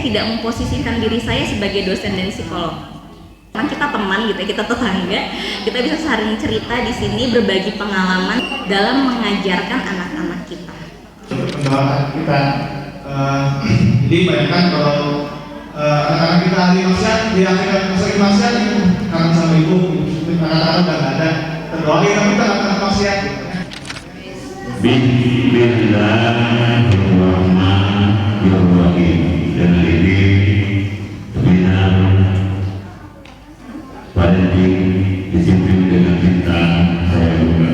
tidak memposisikan diri saya sebagai dosen dan psikolog. Karena kita teman gitu ya, kita tetangga, kita bisa saling cerita di sini, berbagi pengalaman dalam mengajarkan anak-anak kita. Pendoaan kita, jadi bayangkan kalau anak-anak kita ahli maksiat, di akhirat sering maksiat itu karena sama ibu, anak-anak udah nggak ada, terdoain tapi kita nggak pernah maksiat. Bismillahirrahmanirrahim. Dan ini pembinaan pada disiplin dengan cinta saya juga.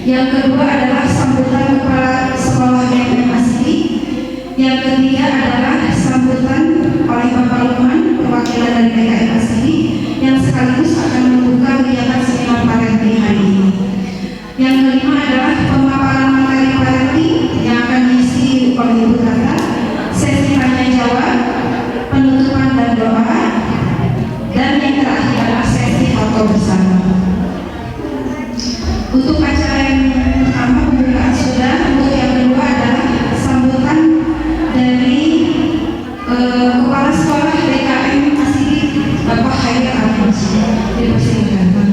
Yang kedua adalah sambutan kepala sekolah DKM Asri. Yang ketiga adalah sambutan oleh Bapak Lukman, perwakilan dari DKM Asri, yang sekaligus akan membuka kegiatan seminar parenting hari ini. Yang kelima adalah pemaparan materi parenting yang akan diisi oleh Ibu Tata, sesi tanya jawab, penutupan dan doa, dan yang terakhir adalah sesi foto bersama. Untuk acara yang pertama pembukaan sudah, untuk yang kedua adalah sambutan dari Kepala Sekolah DKM Asri Bapak Khairil Arifin. Dipersilakan.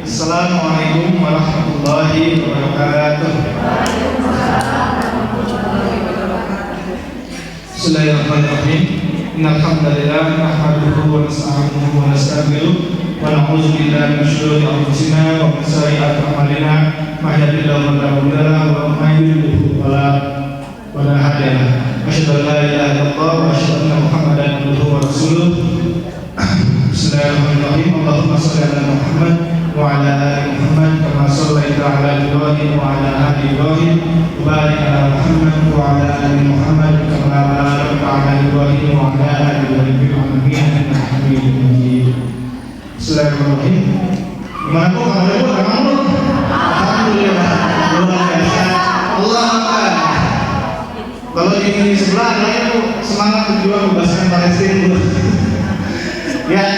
Assalamualaikum warahmatullahi wabarakatuh. Bismillahirrahmanirrahim. Innal hamdalillah nahmaduhu wa nasta'inuhu wa nastaghfiruh wa na'udzu billahi min shururi anfusina wa min sayyiati a'malina may yahdihillahu fala mudilla lahu wa may yudlil fala hadiya lahu. Asyhadu an la ilaha illallah wa asyhadu anna Muhammadan abduhu wa rasuluh. Bismillahirrahmanirrahim. Allahumma shalli ala Muhammad wa ala ali Muhammad kama shallaita ala Ibrahim wa ala ali Ibrahim wa barik ala Muhammad wa ala ali Muhammad kama barakta ala Ibrahim wa ala ali Ibrahim fil alamin innaka Hamidum Majid. Bismillahirrahmanirrahim. Gimana kok kabarnya kok? Alhamdulillah. Luar biasa. Allah Akbar. Kalau di sebelah anaknya tuh semangat berjuang membebaskan Palestina. Ya,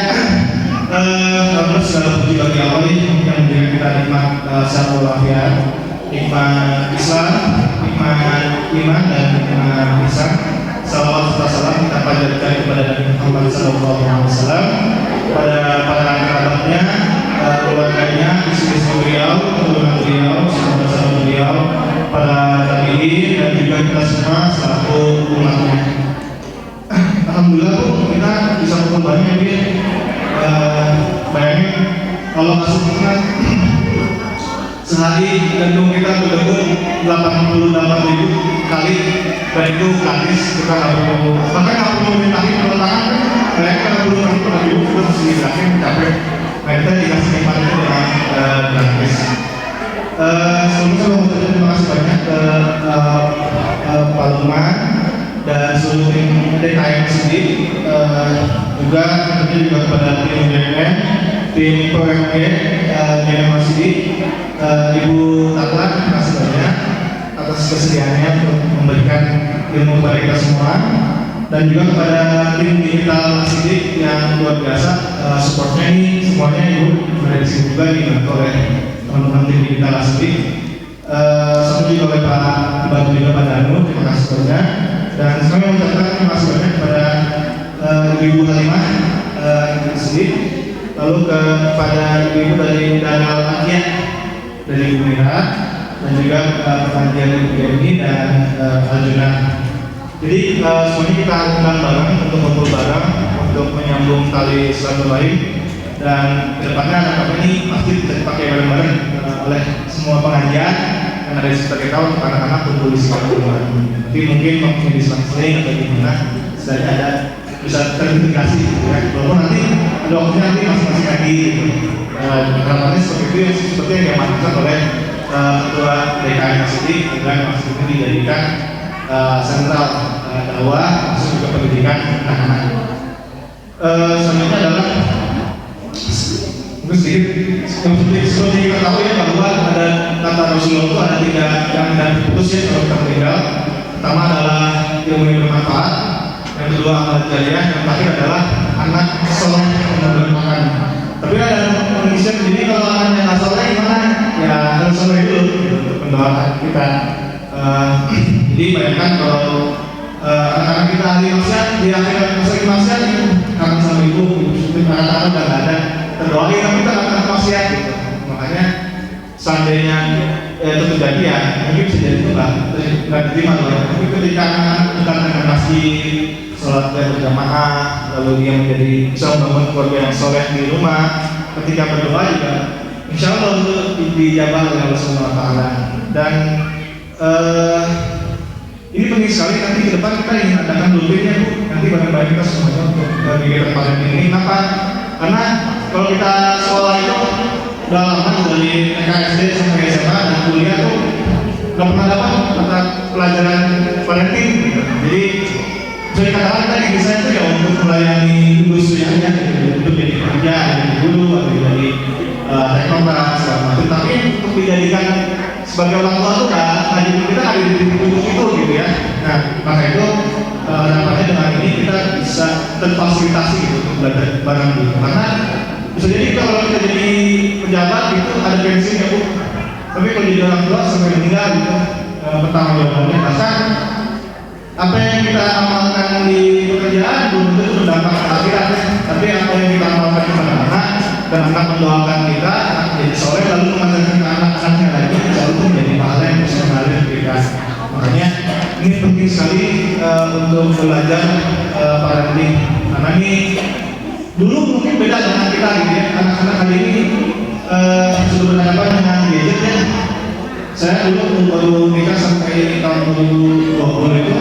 terus puji bagi Allah yang memberikan kita nikmat sehat walafiat, nikmat Islam, nikmat iman dan nikmat ihsan. Salawat serta salam kita panjatkan kepada Nabi Muhammad SAW, pada para kerabatnya, keluarganya, istri-istri beliau, keturunan beliau, sahabat-sahabat beliau, para tabi'in dan juga kita semua selaku umatnya. Alhamdulillah Bu, kita bisa kumpul banyak ya. Bayangin kalau masuk kita sehari gedung kita bergabung 88.000 kali, dan itu gratis, kita nggak perlu, bahkan nggak perlu minta tangan kan, bayangin kalau belum kita kita dikasih nikmat itu dengan gratis. Sebelumnya saya mau mengucapkan terima kasih banyak ke Pak Lukman dan seluruh tim DKM sendiri, juga tentunya juga kepada tim BMN, tim PMG DKM Masjid, Ibu Tatla, terima kasih banyak atas kesediaannya untuk memberikan ilmu kepada kita semua, dan juga kepada tim digital Masjid yang luar biasa supportnya ini semuanya Ibu berada di sini juga dibantu oleh teman-teman tim digital Masjid. Satu juga oleh Pak dibantu juga Pak Danu, terima kasih banyak. Dan saya mengucapkan terima kasih banyak kepada Ibu Halimah Masjid, lalu kepada Ibu dari Danal Akia dari Ibu Mira, dan juga pengajian Ibu Yeni dan Aljuna. Jadi semuanya kita undang bareng untuk kumpul bareng untuk menyambung tali silaturahim, dan kedepannya anak-anak ini pasti bisa dipakai bareng-bareng oleh semua pengajian yang ada di sekitar kita untuk anak-anak kumpul di sekitar rumah. Nanti mungkin waktunya di selang-seling atau gimana, setidaknya ada bisa terintegrasi gitu ya. Walaupun nanti ada waktunya nanti masing-masing lagi gitu. Harapannya seperti itu, seperti yang diamanatkan oleh Ketua DKM Masjid, dan Masjid ini dijadikan sentral dakwah, masuk juga pendidikan anak-anak. Selanjutnya adalah mungkin sedikit seperti kita tahu ya, bahwa ada kata Rasulullah itu ada 3 yang tidak putus ya kalau kita meninggal. Pertama adalah ilmu yang bermanfaat, yang kedua amal jariah, yang terakhir adalah anak soleh yang bermanfaat. Tapi ada manusia jadi kalau anaknya nggak soleh gimana? Ya harus soleh dulu gitu, untuk mendoakan kita. Jadi bayangkan kalau anak-anak kita ahli maksiat, di akhirat masa maksiat itu kami sama ibu anak-anak udah nggak ada terdoain, tapi kita akan maksiat gitu. Makanya seandainya itu terjadi ya mungkin bisa jadi itu nggak diterima loh. Tapi ketika anak-anak dekat dengan masjid, sholat berjamaah, lalu dia menjadi bisa membangun keluarga yang soleh di rumah, ketika berdoa juga insya Allah itu dijabah oleh Allah Subhanahu Wa Taala. Dan ini penting sekali, nanti ke depan kita ingin adakan dulurnya Bu, nanti bareng-bareng kita semuanya untuk kegiatan parenting ini. Kenapa? Karena kalau kita sekolah itu udah lama dari TK SD sampai SMA dan kuliah tuh nggak pernah dapat mata pelajaran parenting. Jadi bisa dikatakan kita di saya itu ya untuk melayani industrianya, untuk jadi kerja, jadi guru, atau jadi teknokrat segala macam. Tapi untuk dijadikan sebagai orang tua tuh kita ada di titik itu gitu ya. Nah maka itu harapannya dengan ini kita bisa terfasilitasi gitu untuk belajar bareng gitu. Karena bisa jadi kita kalau kita jadi pejabat itu ada pensiunnya Bu. Tapi kalau jadi orang tua sampai meninggal gitu pertanggung jawabannya, bahkan apa yang kita amalkan di pekerjaan belum tentu berdampak ke akhirat ya. Tapi apa yang kita amalkan kepada anak dan anak mendoakan kita, anak menjadi soleh lalu mengajarkan ke anak-anaknya lagi, lalu menjadi pahala yang bisa mengalir kita. Makanya ini penting sekali untuk belajar parenting, karena ini dulu mungkin beda dengan kita gitu ya. Anak-anak hari ini sudah berhadapan dengan gadget ya. Saya dulu baru nikah sampai tahun 2020 itu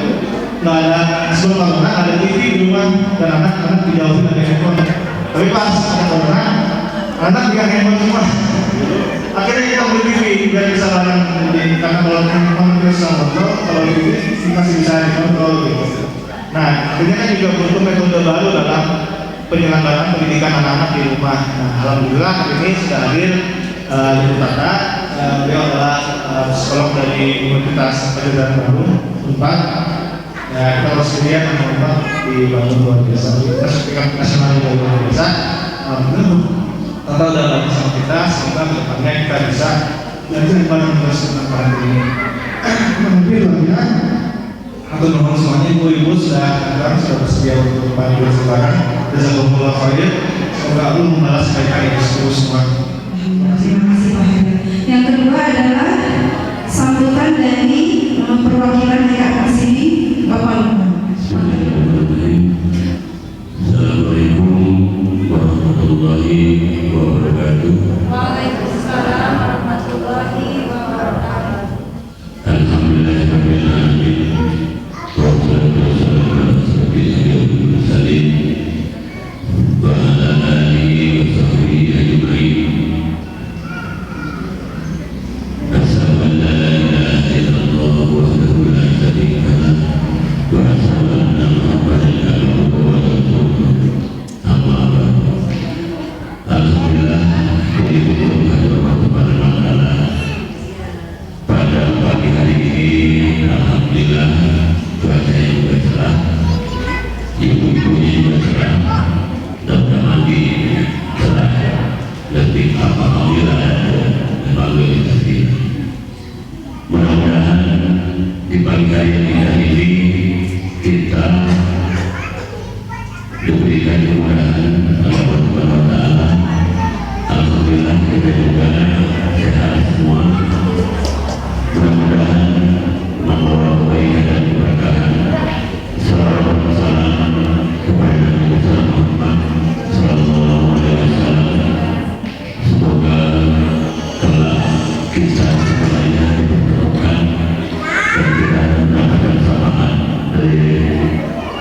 nggak ada, sebelum corona ada TV di rumah dan anak-anak dijauhin dari handphone. Tapi pas ada corona, anak pegang handphone semua. Akhirnya kita beli TV biar bisa bareng, karena kalau handphone itu bisa kontrol, kalau TV masih bisa dikontrol gitu. Nah, akhirnya kan juga butuh metode baru dalam penyelenggaraan pendidikan anak-anak di rumah. Nah, alhamdulillah ini sudah hadir Ibu Tata. Beliau adalah psikolog dari Universitas Pajajaran Bandung, Unpad. Ya, kita harus lihat teman-teman di Bandung luar biasa. Kita sertifikat nasional yang luar biasa. Tata udah lagi sama kita, semoga kedepannya kita bisa belajar bareng terus tentang parenting ini. Mungkin ya, atau nomor semuanya ibu-ibu sudah bersedia untuk bantu sekarang. Jazakumullah khair. Semoga Allah membalas kebaikan itu semua. Terima kasih Pak Heru. Yang kedua adalah sambutan dari perwakilan DKM sini Bapak Lukman. Assalamualaikum warahmatullahi wabarakatuh. Waalaikumsalam warahmatullahi wabarakatuh. Alhamdulillahirabbil alamin. Wassalatu wassalamu ala sayyidil mursalin wa ala alihi wa sahbihi ajma'in. mudah-mudahan Allah Subhanahu wa Ta'ala, alhamdulillah kita juga sehat semua. Mudah-mudahan membawa kebaikan dan keberkahan. Salawat dan salam kepada Nabi Muhammad sallallahu alaihi wasallam. Semoga kelak kita semuanya dipertemukan dan kita mendapatkan syafaat dari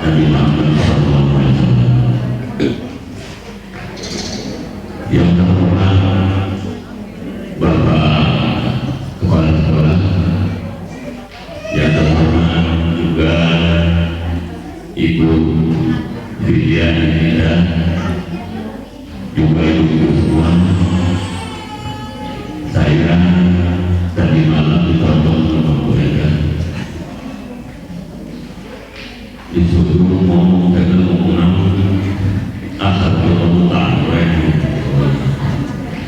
Nabi Muhammad sallallahu alaihi wasallam. Yang terhormat Bapak Kepala Sekolah, yang terhormat juga Ibu Vidya Nida, juga ibu semua. Saya tadi malam ditonton sama mereka, disuruh ngomong dengan ngomong asal pembukaan mereka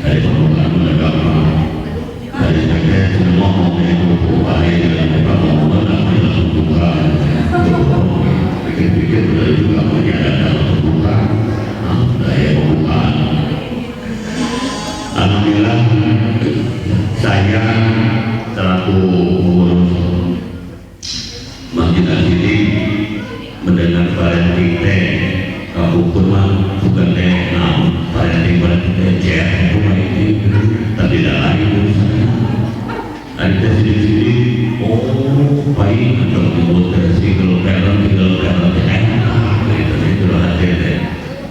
dari pembukaan mereka dari mereka ngomong itu baik dan mereka ngomong apa yang terbuka pikir-pikir dari juga menyadar terbuka daya pembukaan. Alhamdulillah saya selaku pengurus Masjid Al-Hidi mendengar parenting teh ukur mah bukan teh parenting cek rumah ini tapi tidak lain urusannya ada sini baik atau dibuat single parent gitu itu hati teh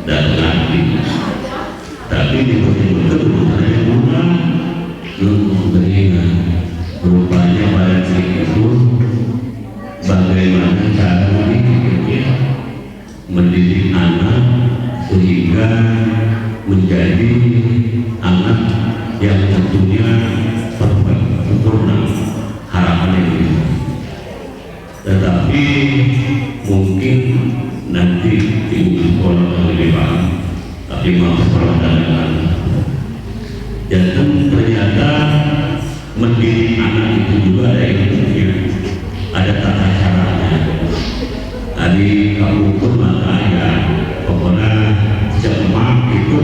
dan ngerti tapi dibuat urusannya bunga beringat rupanya parenting itu bagaimana cara mendidik anak sehingga menjadi anak yang tentunya perfect, sempurna harapannya itu. Tetapi mungkin nanti ibu sekolah lebih paham, tapi mau sekolah dan dan ternyata mendidik anak itu juga ada ilmunya, ada tata caranya. Tadi kamu pun maka ya pokoknya jemaah itu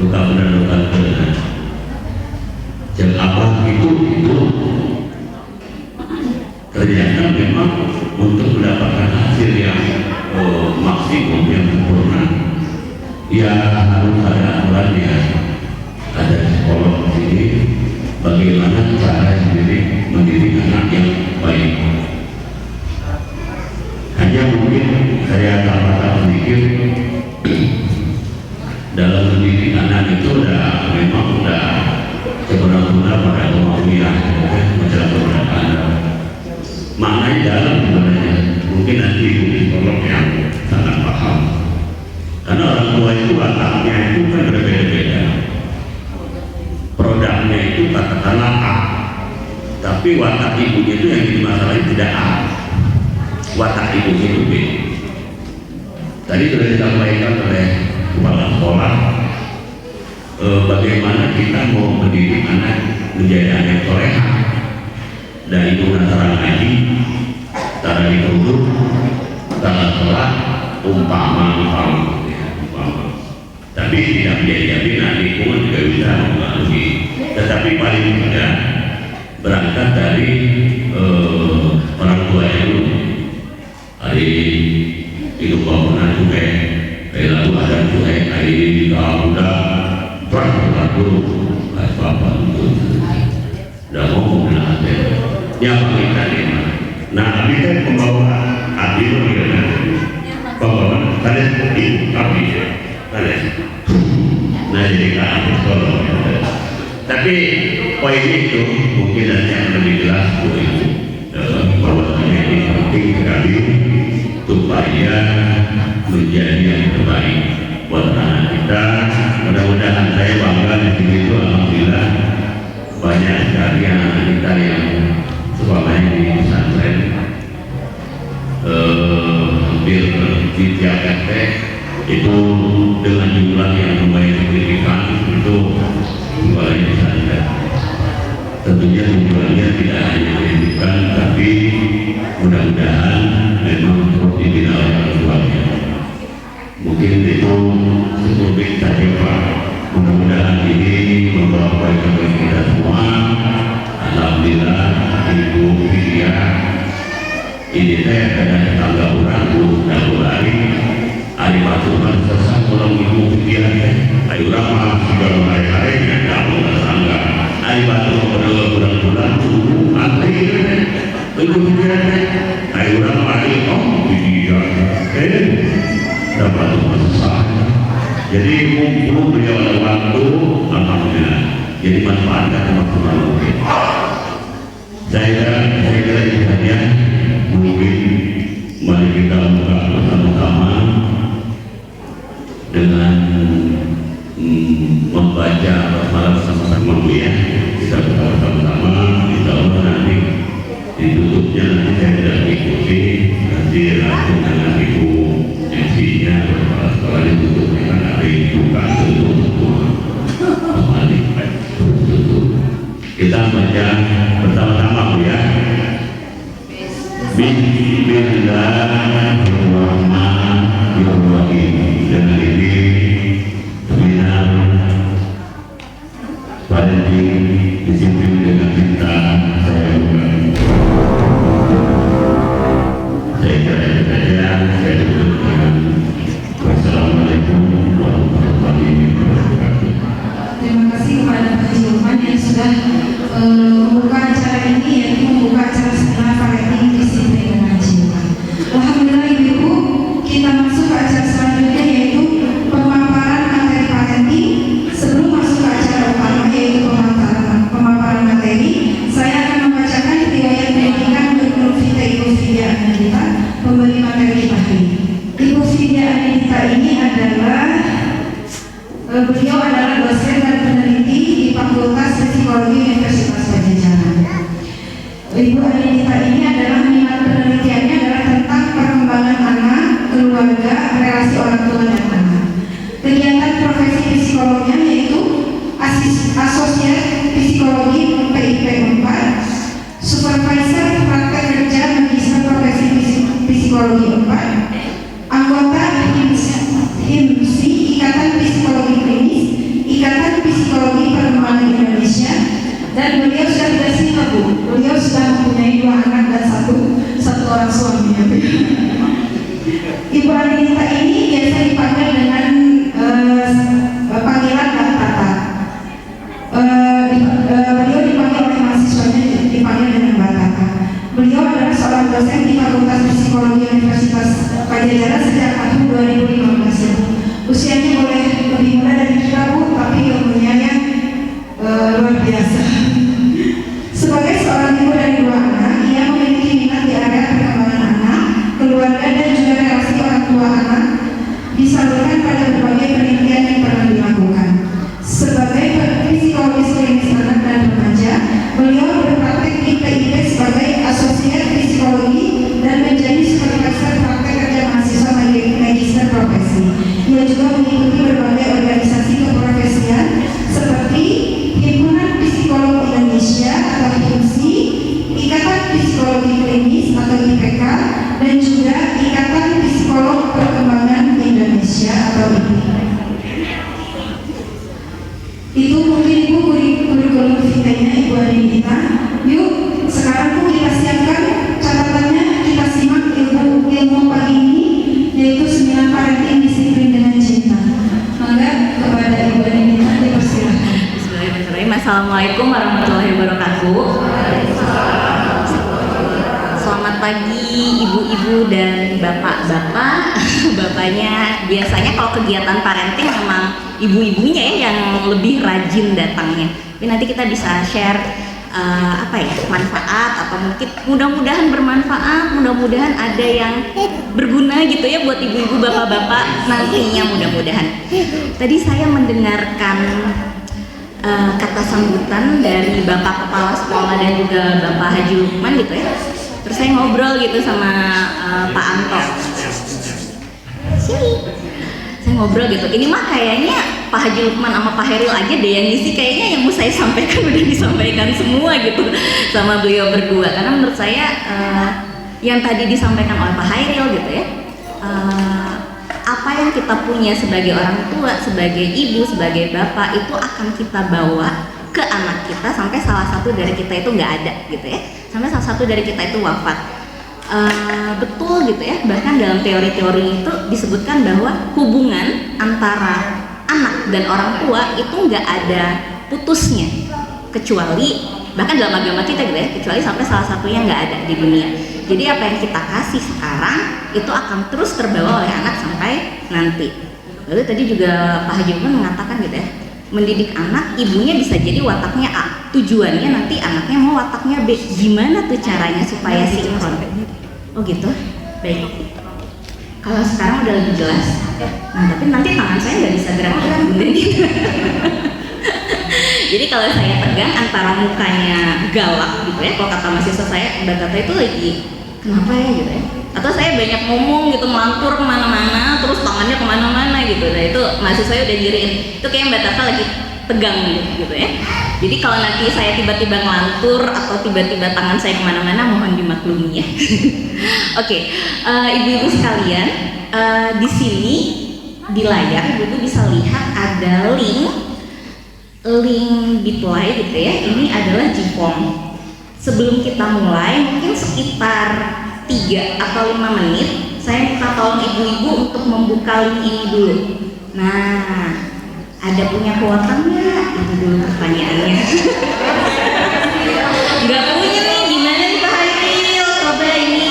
luka benar luka benar apa itu ternyata memang untuk mendapatkan hasil yang maksimum yang sempurna ya harus ada aturannya, ada psikolog di sini bagaimana cara sendiri mendidik anak yang baik. Hanya mungkin saya tambahkan sedikit dalam mendidik anak itu memang sebenarnya pada kemauan masalah keberadaan maknanya dalam sebenarnya mungkin nanti ibu psikolog yang sangat paham karena orang tua itu wataknya itu kan berbeda-beda, produknya itu katakanlah A tapi watak ibunya itu yang jadi masalah tidak A, watak ibu itu B. Tadi sudah disampaikan oleh kepala sekolah bagaimana kita mau mendidik anak menjadi anak soleha dan itu antara ngaji, cara dituduh, cara sholat, umpama. Tapi tidak menjadi jaminan lingkungan juga bisa mempengaruhi. Tetapi paling tidak berangkat dari orang tua yang dulu. Hari hidup bangunan juga, lalu ada juga hari udah berangkat dulu, apa itu, udah ngomong dengan ada, nyapa kita ni. Nah, kita pembawa abdi bagaimana? Pembawa kalian ibu abdi kalian. Nah, jadi kalian bersolok. Tapi poin itu mungkin nanti akan lebih jelas bahwa ini penting sekali supaya menjadi yang terbaik buat anak kita. Mudah-mudahan saya bangga di sini itu alhamdulillah banyak sekali anak kita yang sekolahnya di pesantren hampir di tiap RT itu dengan jumlah yang lumayan signifikan itu sekolahnya di pesantren. Tentunya tujuannya tidak hanya pendidikan tapi mudah-mudahan memang terus dibina oleh orang tuanya. mungkin itu sedikit saja Pak. Mudah-mudahan ini membawa kebaikan bagi kita semua. Alhamdulillah Ibu Fidia ini saya pada tetangga orang dan lari hari pasukan selesai orang Ibu Fidia ayo ramah segala hari-harinya kamu tetangga hari pasukan berdua bulan-bulan akhirnya Ibu Fidia ayo ramah hari Fidia dapat selesai. Jadi mumpung beliau ada waktu, alhamdulillah. Jadi manfaatkan maksimal mungkin. Saya kira ini saja. Mungkin mari kita buka bersama-sama dengan membaca basmalah bersama-sama ya. Kita buka bersama-sama. Insya Allah nanti ditutupnya nanti saya tidak mengikuti, nanti langsung dengan Ibu MC-nya setelah ditutup dengan hari bukan tutup kembali tutup. Kita baca bersama-sama Bu ya. Bismillahirrahmanirrahim. Dengan ini seminar parenting disiplin dengan cinta saya buka. Saya kira itu saja. Saya tutup dengan wassalamualaikum warahmatullahi wabarakatuh. Terima kasih kepada Pak Haji Lukman yang sudah membuka acara ini, yaitu membuka acara seminar parenting disiplin dengan cinta. Alhamdulillah Ibu, kita masuk ke acara selanjutnya yaitu pemaparan materi parenting. Sebelum masuk ke acara utama yaitu pemaparan materi, saya akan membacakan riwayat pendidikan menurut Ibu Fidia Anindita, pemberi materi kita hari ini. Ibu Fidia Anindita ini adalah beliau adalah dosen dan peneliti di Fakultas Psikologi Universitas Pajajaran. Ibu Anindita ini adalah minat penelitiannya adalah tentang perkembangan anak, keluarga, relasi orang tua dan anak. Kegiatan profesi psikologinya yaitu Asosiat Psikologi PIP 4, Supervisor Praktek Kerja Magister Profesi Psikologi 4, anggota HIMSI Ikatan Psikologi Klinis, Ikatan Psikologi Perkembangan Indonesia, dan beliau sudah tidak single Bu. Beliau sudah mempunyai 2 anak dan satu orang suaminya. Ibu Anindita ini biasa dipanggil dengan panggilan dan Tata. Beliau dipanggil oleh mahasiswanya dipanggil dengan Mbak Tata. Beliau adalah seorang dosen di Fakultas Psikologi Universitas Pajajaran sejak tahun 2015. Usianya boleh lebih muda dari kita Bu, tapi ilmunya yang luar biasa. Sebagai seorang ibu dari 2 anak, ia memiliki minat di area perkembangan anak, keluarga dan juga relasi orang tua anak, disalurkan pada berbagai penelitian yang pernah dilakukan. Sebagai psikologis klinis anak dan remaja, beliau berpraktek di PIP sebagai asosiat psikologi dan menjadi supervisor praktek kerja mahasiswa magister profesi. Ia juga mengikuti berbagai organisasi keprofesian seperti Himpunan Psikolog Indonesia atau HIMSI, Ikatan Psikologi Klinis atau IPK, dan juga Ikatan Psikolog Perkembangan Indonesia atau IPI. Itu mungkin Ibu kurikulum vitae-nya Ibu Anindita. Yuk, sekarang Bu kita siapkan catatannya, kita simak ilmu pagi ini, yaitu seminar parenting disiplin dengan cinta. Maka kepada Ibu Anindita dipersilahkan. Bismillahirrahmanirrahim. Assalamualaikum warahmatullahi wabarakatuh. Selamat pagi ibu-ibu dan bapak-bapak. Bapaknya biasanya kalau kegiatan parenting memang ibu-ibunya ya yang lebih rajin datangnya. Tapi nanti kita bisa share manfaat atau mungkin mudah-mudahan bermanfaat, mudah-mudahan ada yang berguna gitu ya buat ibu-ibu bapak-bapak nantinya mudah-mudahan. Tadi saya mendengarkan kata sambutan dari Bapak Kepala Sekolah dan juga Bapak Haji Lukman gitu ya. Terus saya ngobrol gitu sama Pak Anto. Sini. Saya ngobrol gitu. Ini mah kayaknya Pak Haji Lukman sama Pak Heril aja deh yang ngisi, kayaknya yang mau saya sampaikan udah disampaikan semua gitu sama beliau berdua. Karena menurut saya yang tadi disampaikan oleh Pak Heril gitu ya. Apa apa yang kita punya sebagai orang tua, sebagai ibu, sebagai bapak itu akan kita bawa ke anak kita sampai salah satu dari kita itu nggak ada gitu ya, sampai salah satu dari kita itu wafat. Betul gitu ya, bahkan dalam teori-teori itu disebutkan bahwa hubungan antara anak dan orang tua itu nggak ada putusnya, kecuali bahkan dalam agama kita gitu ya, kecuali sampai salah satunya nggak ada di dunia. Jadi apa yang kita kasih sekarang itu akan terus terbawa oleh anak sampai nanti. Lalu tadi juga Pak Haji Umar mengatakan gitu ya, mendidik anak, ibunya bisa jadi wataknya A, tujuannya nanti anaknya mau wataknya B. Gimana tuh caranya supaya sinkron? Oh gitu, baik. Kalau sekarang udah lebih jelas. Nah tapi nanti tangan saya nggak bisa gerak-gerak bunda nih. Jadi kalau saya pegang antara mukanya galak gitu ya, kalau kata mahasiswa saya, Mbak Tata itu lagi kenapa ya gitu ya, atau saya banyak ngomong gitu, melantur kemana-mana, terus tangannya kemana-mana gitu. Nah itu mahasiswa saya udah diriin, itu kayak Mbak Tata lagi tegang gitu ya. Jadi kalau nanti saya tiba-tiba ngelantur atau tiba-tiba tangan saya kemana-mana, mohon dimaklumi ya. Oke, ibu-ibu sekalian, di sini di layar ibu-ibu bisa lihat ada link Bitly gitu ya. Ini adalah Jipom. Sebelum kita mulai, mungkin sekitar 3 atau 5 menit, saya minta tolong ibu-ibu untuk membuka link ini dulu. Nah, ada punya kuota nggak? Itu dulu pertanyaannya. Nggak punya nih, gimana nih Pak Hairil? Coba ini.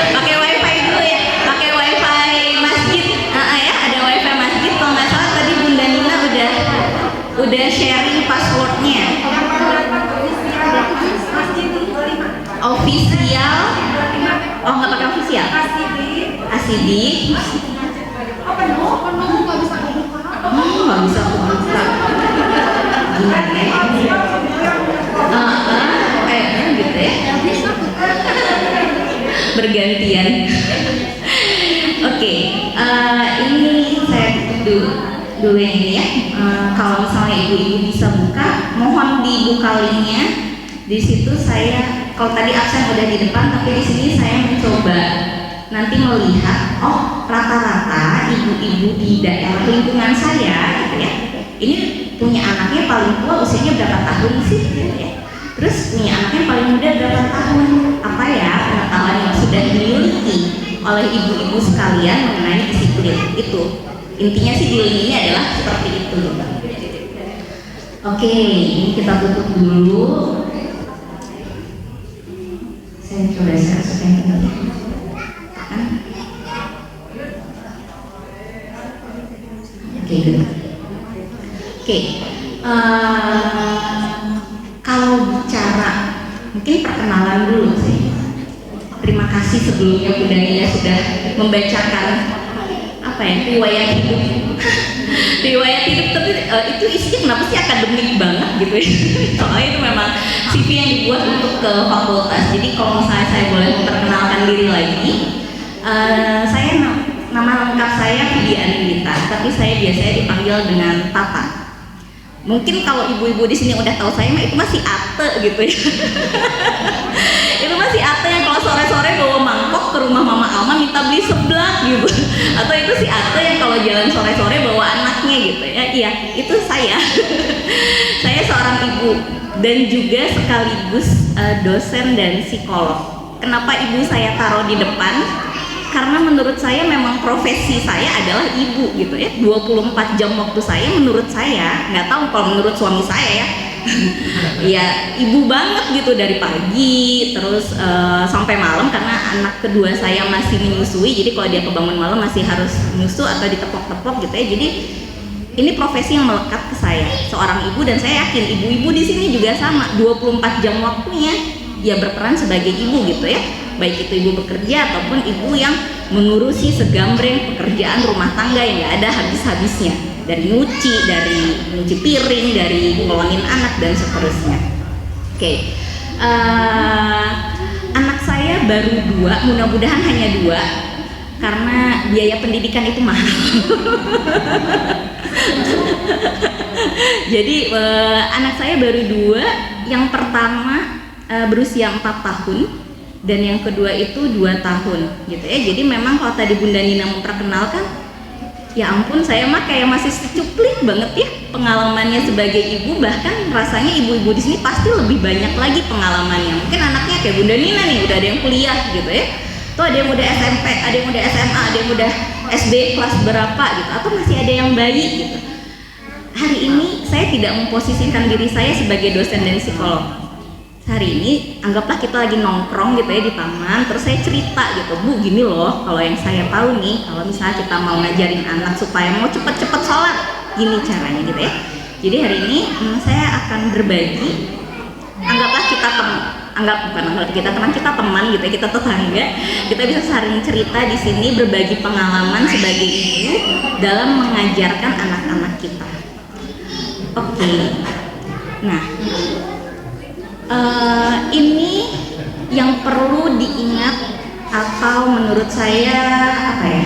Pakai wifi dulu ya, pakai wifi masjid. Ya, ada wifi masjid. Kalau nggak salah tadi Bunda Nina udah sharing passwordnya. Official. Oh nggak pakai official. Asidik. Nggak bisa kebuka. Gimana ya? Kayaknya gitu ya. Bergantian. Oke, ini saya tutup dulu yang ini ya. Kalau misalnya ibu-ibu bisa buka, mohon dibuka linknya. Di situ saya, kalau tadi absen udah di depan, tapi di sini saya mencoba nanti melihat, oh rata-rata ibu-ibu di daerah lingkungan saya gitu ya, ini punya anaknya paling tua usianya berapa tahun sih gitu ya, terus punya anaknya paling muda berapa tahun, apa ya pengetahuan yang sudah dimiliki oleh ibu-ibu sekalian mengenai disiplin itu. Intinya sih di link ini adalah seperti itu. Oke, ini kita tutup dulu. Saya coba share ini. Oke, kalau bicara mungkin perkenalan dulu sih. Terima kasih sebelumnya Bunda Nina sudah membacakan apa ya, riwayat hidup. Riwayat hidup, tapi itu isinya kenapa sih akademik banget gitu ya. Soalnya itu memang CV yang dibuat untuk ke fakultas. Jadi kalau misalnya saya boleh memperkenalkan diri lagi, saya nama lengkap saya Vidi Anindita, tapi saya biasanya dipanggil dengan Tata. Mungkin kalau ibu-ibu di sini udah tahu saya, itu masih Ate gitu ya. Itu masih Ate yang kalau sore-sore bawa mangkok ke rumah Mama Alma minta beli seblak gitu. Atau itu si Ate yang kalau jalan sore-sore bawa anaknya gitu ya. Iya, itu saya. Saya seorang ibu dan juga sekaligus dosen dan psikolog. Kenapa ibu saya taruh di depan? Karena menurut saya memang profesi saya adalah ibu gitu ya. 24 jam waktu saya menurut saya, nggak tahu kalau menurut suami saya ya. Ya ibu banget gitu dari pagi terus sampai malam, karena anak kedua saya masih menyusui. Jadi kalau dia kebangun malam masih harus nyusu atau ditepok-tepok gitu ya. Jadi ini profesi yang melekat ke saya, seorang ibu, dan saya yakin ibu-ibu di sini juga sama. 24 jam waktunya dia berperan sebagai ibu gitu ya. Baik itu ibu bekerja ataupun ibu yang mengurusi segambreng pekerjaan rumah tangga yang nggak ada habis-habisnya, dari nyuci piring, dari ngolongin anak dan seterusnya. Oke. Anak saya baru 2, mudah-mudahan hanya 2 karena biaya pendidikan itu mahal. Jadi anak saya baru 2, yang pertama berusia 4 tahun, dan yang kedua itu 2 tahun gitu ya. Jadi memang kalau tadi Bunda Nina memperkenalkan, ya ampun saya mah kayak masih secuplik banget ya pengalamannya sebagai ibu, bahkan rasanya ibu-ibu di sini pasti lebih banyak lagi pengalamannya. Mungkin anaknya kayak Bunda Nina nih udah ada yang kuliah gitu ya, tuh ada yang udah SMP, ada yang udah SMA, ada yang udah SD kelas berapa gitu, atau masih ada yang bayi gitu. Hari ini saya tidak memposisikan diri saya sebagai dosen dan psikolog. Hari ini anggaplah kita lagi nongkrong gitu ya di taman, terus saya cerita gitu, Bu gini loh, kalau yang saya tahu nih, kalau misalnya kita mau ngajarin anak supaya mau cepet-cepet sholat, gini caranya gitu ya. Jadi hari ini saya akan berbagi, anggaplah kita teman gitu ya, kita tetangga, kita bisa saling cerita di sini, berbagi pengalaman sebagai ibu dalam mengajarkan anak-anak kita. Oke. Nah, ini yang perlu diingat atau menurut saya apa ya,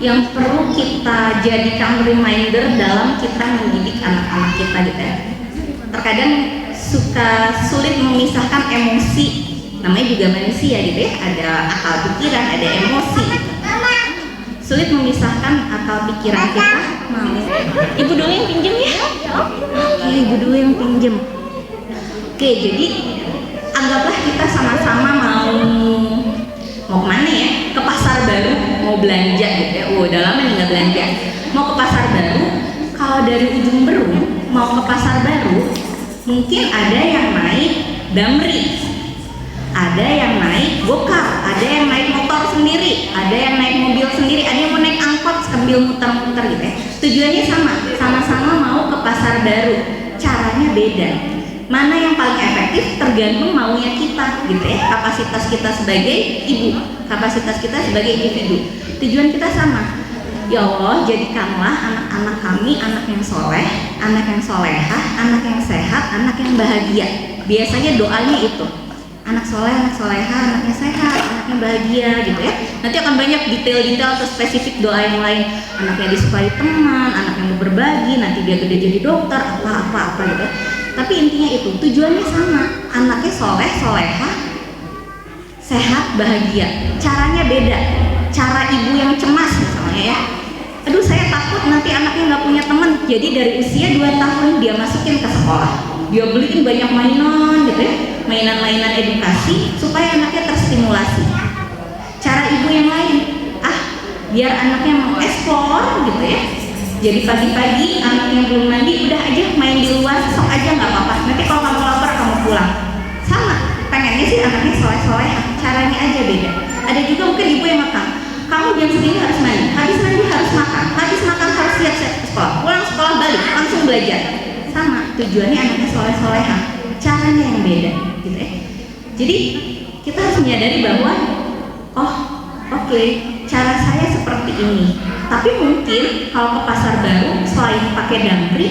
yang perlu kita jadikan reminder dalam kita mendidik anak-anak kita gitu ya. Terkadang suka sulit memisahkan emosi, namanya juga manusia gitu ya, ada akal pikiran, ada emosi. Sulit memisahkan akal pikiran kita. Mau ibu dulu yang pinjem ya? Oke, ibu dulu yang pinjem. Oke, jadi anggaplah kita sama-sama mau kemana ya? Ke pasar baru, mau belanja gitu ya. Udah lama nih nggak belanja. Mau ke pasar baru, kalau dari ujung Berung mau ke pasar baru, mungkin ada yang naik Damri, ada yang naik gokar, ada yang naik motor sendiri, ada yang naik mobil sendiri, ada yang mau naik angkot sambil muter-muter gitu ya. Tujuannya sama-sama mau ke pasar baru, caranya beda. Mana yang paling efektif tergantung maunya kita gitu ya, kapasitas kita sebagai ibu, kapasitas kita sebagai individu. Tujuan kita sama. Ya Allah, jadikanlah anak-anak kami anak yang soleh, anak yang solehah, anak yang sehat, anak yang bahagia. Biasanya doanya itu, anak soleh, anak soleha, anaknya sehat, anaknya bahagia gitu ya. Nanti akan banyak detail-detail atau spesifik doa yang lain. Anaknya disukai teman, anaknya mau berbagi, nanti dia gede jadi dokter, apa gitu. Tapi intinya itu, tujuannya sama. Anaknya soleh, soleha, sehat, bahagia. Caranya beda. Cara ibu yang cemas misalnya ya, aduh saya takut nanti anaknya nggak punya teman. Jadi dari usia 2 tahun dia masukin ke sekolah, dia beliin banyak mainan gitu ya, mainan-mainan edukasi supaya anaknya terstimulasi. Cara ibu yang lain, biar anaknya mau eksplor gitu ya. Jadi pagi-pagi anaknya belum mandi, udah aja main di luar, sok aja nggak apa-apa. Nanti kalau kamu lapar kamu pulang. Sama, pengennya sih anaknya soleh-soleh, caranya aja beda. Ada juga mungkin ibu yang makan, kamu jam segini harus mandi, habis mandi harus makan, habis makan harus siap-siap ke sekolah, pulang sekolah balik langsung belajar. Sama, tujuannya anaknya soleh-solehan, caranya yang beda gitu ya. Jadi kita harus menyadari bahwa oke, cara saya seperti ini. Tapi mungkin kalau ke pasar baru selain pakai Damri,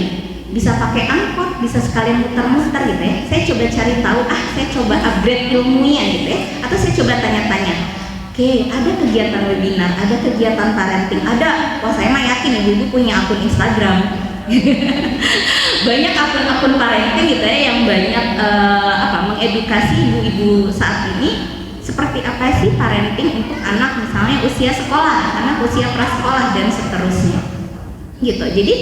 bisa pakai angkot, bisa sekalian muter-muter gitu ya. Saya coba cari tahu, saya coba upgrade ilmunya gitu ya. Atau saya coba tanya-tanya, oke, ada kegiatan webinar, ada kegiatan parenting, ada. Wah saya mah yakin ibu-ibu punya akun Instagram. Banyak akun-akun parenting gitu ya yang banyak mengedukasi ibu-ibu saat ini. Seperti apa sih parenting untuk anak misalnya usia sekolah, anak usia prasekolah dan seterusnya gitu. Jadi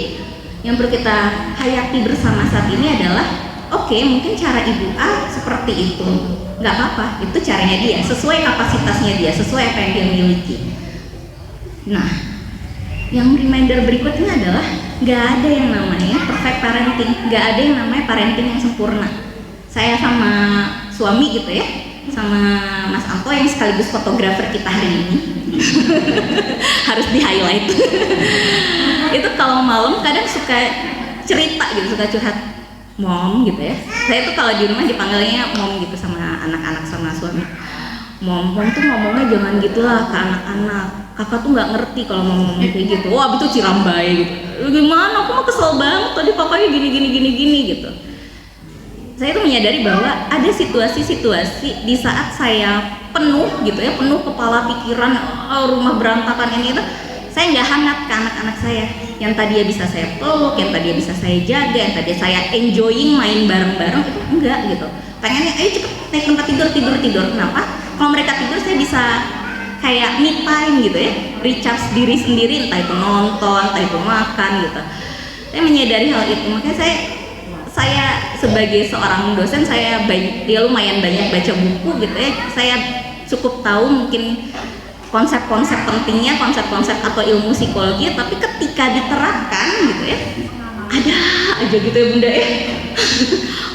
yang perlu kita hayati bersama saat ini adalah oke, mungkin cara ibu A seperti itu, nggak apa-apa, itu caranya dia, sesuai kapasitasnya dia, sesuai apa yang dia miliki. Nah, yang reminder berikutnya adalah nggak ada yang namanya perfect parenting, nggak ada yang namanya parenting yang sempurna. Saya sama suami gitu ya, sama Mas Anto yang sekaligus fotografer kita hari ini harus di highlight. Itu kalau malam kadang suka cerita gitu, suka curhat mom gitu ya. Saya tuh kalau di rumah dipanggilnya mom gitu sama anak-anak sama suami. Mom tuh ngomongnya jangan gitulah ke anak-anak, kakak tuh nggak ngerti kalau ngomong kayak gitu. Wah abis itu cirambai gitu, gimana, aku mah kesel banget tadi papanya gini gitu. Saya tuh menyadari bahwa ada situasi-situasi di saat saya penuh gitu ya, penuh kepala pikiran, rumah berantakan ini itu, saya nggak hangat ke anak-anak saya yang tadinya bisa saya peluk, yang tadinya bisa saya jaga, yang tadinya saya enjoying main bareng-bareng, itu enggak gitu. Pengennya ayo cepet naik tempat tidur. Kenapa? Kalau mereka tidur saya bisa kayak me time gitu ya, recharge diri sendiri, entah itu nonton, entah itu makan gitu. Saya menyadari hal itu, makanya saya sebagai seorang dosen saya lumayan banyak baca buku gitu ya. Saya cukup tahu mungkin konsep-konsep pentingnya, konsep-konsep atau ilmu psikologi, tapi ketika diterapkan gitu ya, ada aja gitu ya Bunda ya.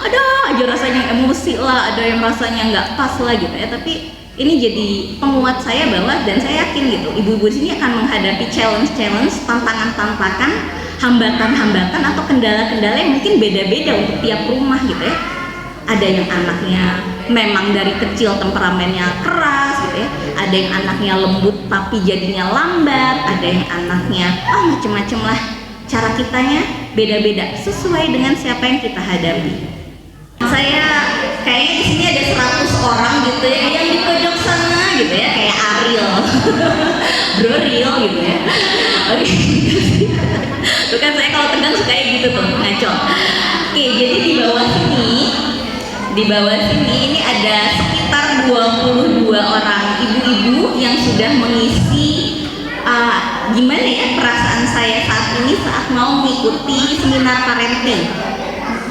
Ada aja rasanya emosi lah, ada yang rasanya nggak pas lah gitu ya. Tapi ini jadi penguat saya bahwa, dan saya yakin gitu, ibu-ibu di sini akan menghadapi challenge-challenge, tantangan-tantangan, hambatan-hambatan atau kendala-kendala yang mungkin beda-beda untuk tiap rumah gitu ya. Ada yang anaknya memang dari kecil temperamennya keras gitu ya, ada yang anaknya lembut tapi jadinya lambat, ada yang anaknya macem-macem lah. Cara kitanya beda-beda sesuai dengan siapa yang kita hadapi. Saya kayaknya di sini ada 100 orang gitu ya, yang di pojok sana gitu ya, kayak Ariel, Bro Rio gitu ya. Oke, tuh kan saya kalau tegang suka kayak gitu tuh, ngaco. Oke, jadi di bawah sini ini ada sekitar 22 orang ibu-ibu yang sudah mengisi gimana ya perasaan saya saat ini saat mau mengikuti seminar parenting.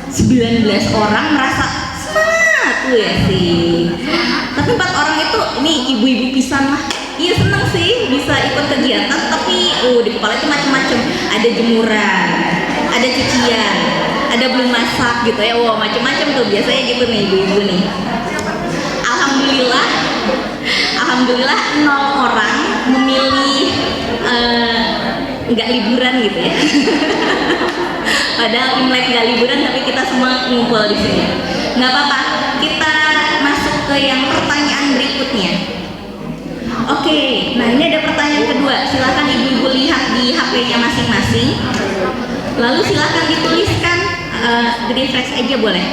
19 orang merasa semangat tuh ya sih. Tapi 4 orang itu ini ibu-ibu pisan lah. Iya seneng sih bisa ikut kegiatan, tapi di kepala itu macam-macam. Ada jemuran, ada cucian, ada belum masak gitu ya. Wow, macam-macam tuh biasanya gitu nih ibu-ibu nih. Alhamdulillah 0 orang memilih nggak liburan gitu ya. Padahal Imlek nggak liburan, tapi kita semua ngumpul di sini. Nggak apa-apa, kita masuk ke yang pertanyaan berikutnya. Oke, nah ini ada pertanyaan kedua. Silakan ibu-ibu lihat di HP-nya masing-masing. Lalu silakan dituliskan, di refresh aja boleh.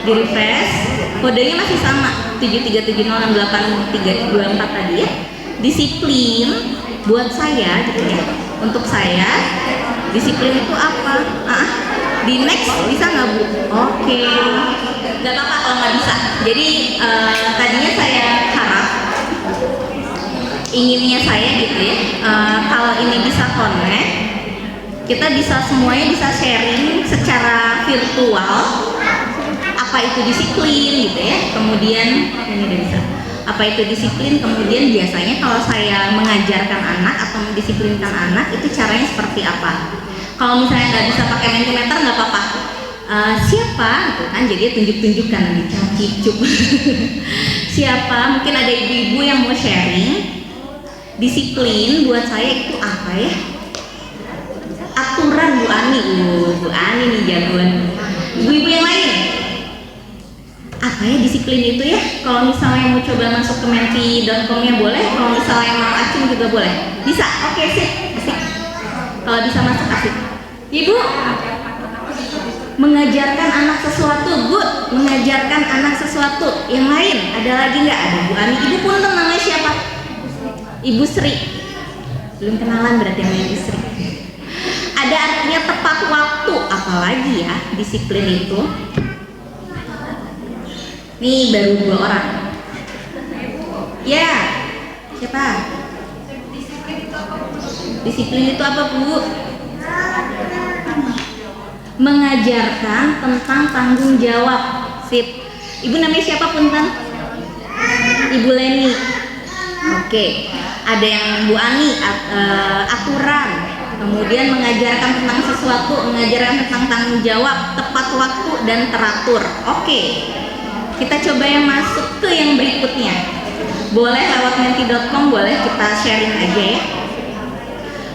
Di refresh, kodenya masih sama 737068324 tadi ya. Disiplin buat saya gitu ya. Untuk saya disiplin itu apa? Di next bisa nggak Bu? Oke, nggak apa-apa kalau nggak bisa. Jadi tadinya saya harap, inginnya saya gitu ya, kalau ini bisa connect, kita bisa semuanya bisa sharing secara virtual apa itu disiplin gitu ya. Kemudian ini udah bisa. Apa itu disiplin, kemudian biasanya kalau saya mengajarkan anak atau mendisiplinkan anak itu caranya seperti apa. Kalau misalnya nggak bisa pakai Mentimeter nggak apa-apa, siapa gitu kan, jadi tunjuk-tunjukkan nanti cicuk. Siapa, mungkin ada ibu-ibu yang mau sharing disiplin buat saya itu apa ya, aturan. Bu Ani, Bu Ani nih jagoan. Ibu-ibu yang lain apa ya disiplin itu ya? Kalau misalnya mau coba masuk ke menti.com-nya boleh, kalau misalnya mau acung juga boleh. Bisa? Oke, sip. Kalau bisa masuk asik. Ibu mengajarkan anak sesuatu, good. Mengajarkan anak sesuatu. Yang lain ada lagi nggak? Ada Bu Ani. Ibu pun namanya siapa? Ibu Sri. Belum kenalan berarti namanya Ibu Sri. Ada artinya tepat waktu. Apalagi ya disiplin itu? Nih baru 2 orang. Ya, siapa? Disiplin itu apa Bu? Mengajarkan tentang tanggung jawab. Sip. Ibu namanya siapa punten? Ibu Leni. Oke. Ada yang Bu Ani, aturan. Kemudian mengajarkan tentang sesuatu, mengajarkan tentang tanggung jawab, tepat waktu dan teratur. Oke. Kita coba yang masuk ke yang berikutnya. Boleh lewat menti.com, boleh kita sharing aja ya.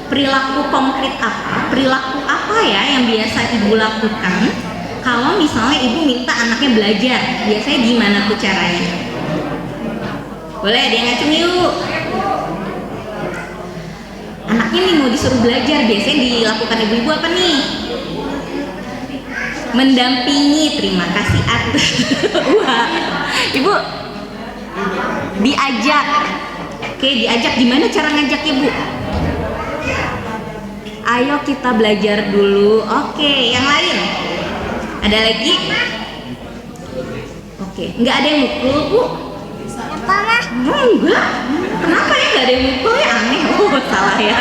Perilaku konkret apa? Perilaku apa ya yang biasa ibu lakukan kalau misalnya ibu minta anaknya belajar? Biasanya gimana tuh caranya? Boleh ada yang ngacung yuk. Anaknya nih mau disuruh belajar, biasanya dilakukan ibu-ibu apa nih? Mendampingi. Terima kasih Atu. Wah, Ibu diajak. Oke, diajak. Gimana cara ngajaknya Bu? Ayo kita belajar dulu. Oke, yang lain ada lagi? Oke, nggak ada yang mukul Bu? Enggak. Kenapa ya nggak ada yang mukul ya? Aneh. Oh salah ya.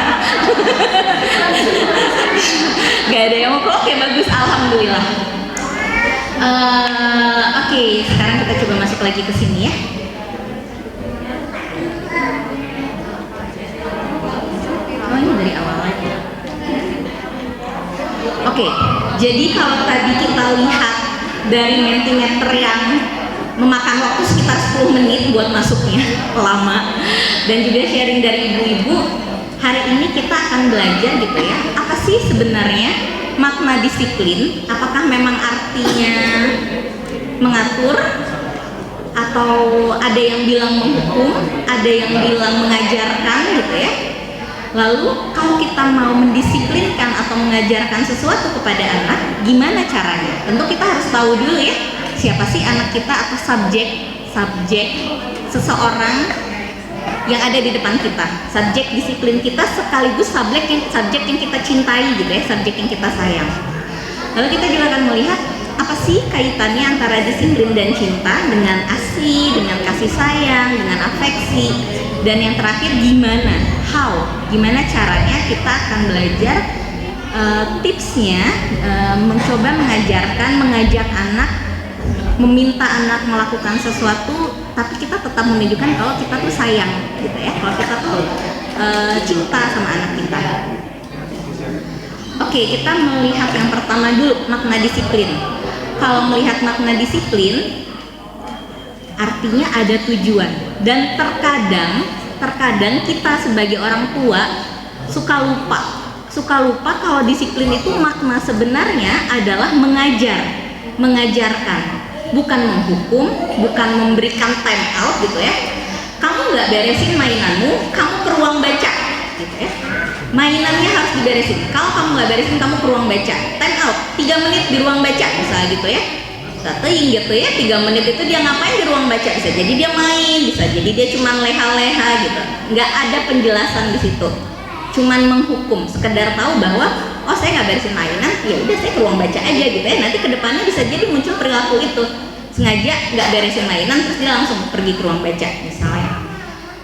Nggak ada yang mukul. Oke bagus. Alhamdulillah. Oke, sekarang kita coba masuk lagi ke sini ya. Oh ini dari awal lagi. Oke, jadi kalau tadi kita lihat dari Mentimeter yang memakan waktu sekitar 10 menit buat masuknya, lama, dan juga sharing dari ibu-ibu, hari ini kita akan belajar gitu ya, apa sih sebenarnya makna disiplin? Apakah memang artinya mengatur, atau ada yang bilang menghukum, ada yang bilang mengajarkan gitu ya. Lalu kalau kita mau mendisiplinkan atau mengajarkan sesuatu kepada anak, gimana caranya? Tentu kita harus tahu dulu ya, siapa sih anak kita atau subjek seseorang yang ada di depan kita. Subjek disiplin kita sekaligus subjek yang kita cintai gitu ya, subjek yang kita sayang. Lalu kita juga akan melihat apa sih kaitannya antara disiplin dan cinta dengan ASI, dengan kasih sayang, dengan afeksi, dan yang terakhir gimana caranya kita akan belajar tipsnya, mencoba mengajak anak, meminta anak melakukan sesuatu, tapi kita tetap menunjukkan kalau kita tuh sayang gitu ya, kalau kita tuh cinta sama anak kita. Oke, kita melihat yang pertama dulu, makna disiplin. Kalau melihat makna disiplin, artinya ada tujuan, dan terkadang kita sebagai orang tua suka lupa kalau disiplin itu makna sebenarnya adalah mengajarkan, bukan menghukum, bukan memberikan time out gitu ya. Kamu nggak beresin mainanmu, kamu ke ruang baca gitu ya. Mainannya harus diberesin. Kalau kamu nggak beresin, kamu ke ruang baca. Time out, 3 menit di ruang baca misalnya gitu ya. Teing gitu ya, 3 menit itu dia ngapain di ruang baca? Bisa jadi dia main, bisa jadi dia cuma leha-leha gitu. Nggak ada penjelasan di situ. Cuman menghukum, sekedar tahu bahwa oh saya nggak beresin mainan, ya udah saya ke ruang baca aja gitu ya. Nanti kedepannya bisa jadi muncul perilaku itu, sengaja nggak beresin mainan terus dia langsung pergi ke ruang baca misalnya.